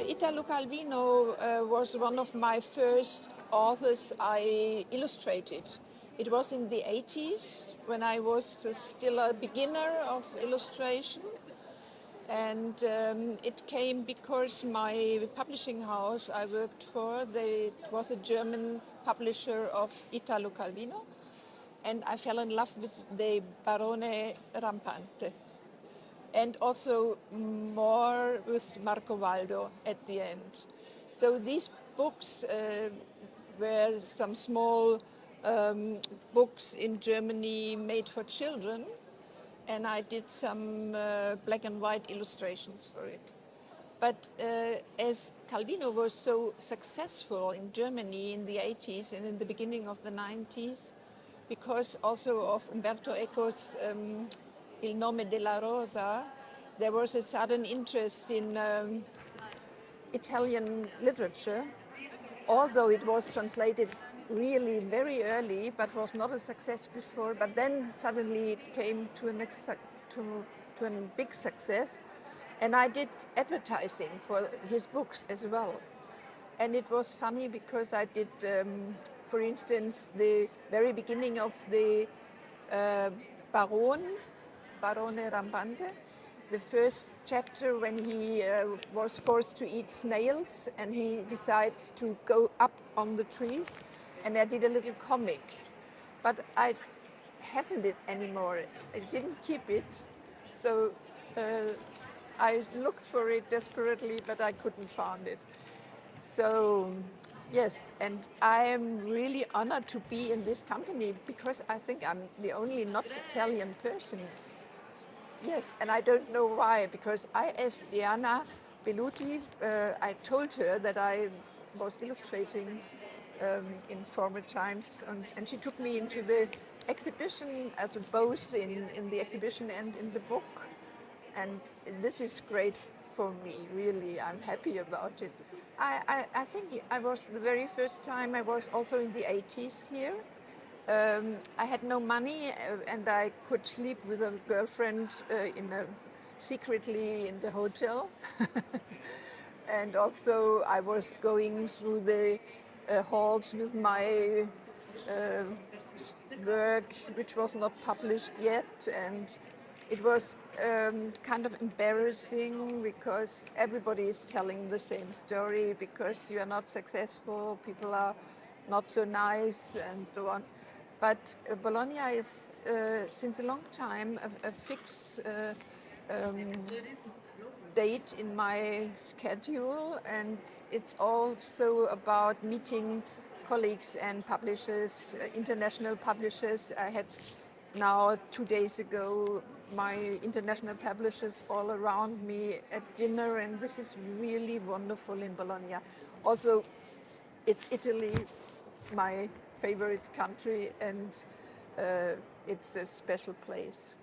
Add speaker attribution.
Speaker 1: Italo Calvino was one of my first authors I illustrated. It was in the 80s when I was still a beginner of illustration. And it came because my publishing house I worked for, was a German publisher of Italo Calvino. And I fell in love with the Barone Rampante. And also more with Marco Waldo at the end. So these books were some small books in Germany made for children, and I did some black and white illustrations for it. But as Calvino was so successful in Germany in the 80s and in the beginning of the 90s, because also of Umberto Eco's Il nome della rosa, there was a sudden interest in Italian literature, although it was translated really very early, but was not a success before. But then suddenly it came to a big success, and I did advertising for his books as well. And it was funny because I did, for instance, the very beginning of the Barone Rampante, the first chapter when he was forced to eat snails and he decides to go up on the trees, and I did a little comic. But I haven't it anymore. I didn't keep it, so I looked for it desperately, but I couldn't find it. So yes, and I am really honored to be in this company because I think I'm the only not Italian person. Yes, and I don't know why, because I asked Diana Belluti, I told her that I was illustrating in former times, and she took me into the exhibition, as both in the exhibition and in the book. And this is great for me, really. I'm happy about it. I think I was the very first time, I was also in the 80s here. I had no money and I could sleep with a girlfriend secretly in the hotel. And also I was going through the halls with my work, which was not published yet. And it was kind of embarrassing because everybody is telling the same story, because you are not successful, people are not so nice and so on. But Bologna is, since a long time, a fixed date in my schedule, and it's also about meeting colleagues and publishers, international publishers. I had now 2 days ago my international publishers all around me at dinner, and this is really wonderful in Bologna. Also, it's Italy, my favorite country, and it's a special place.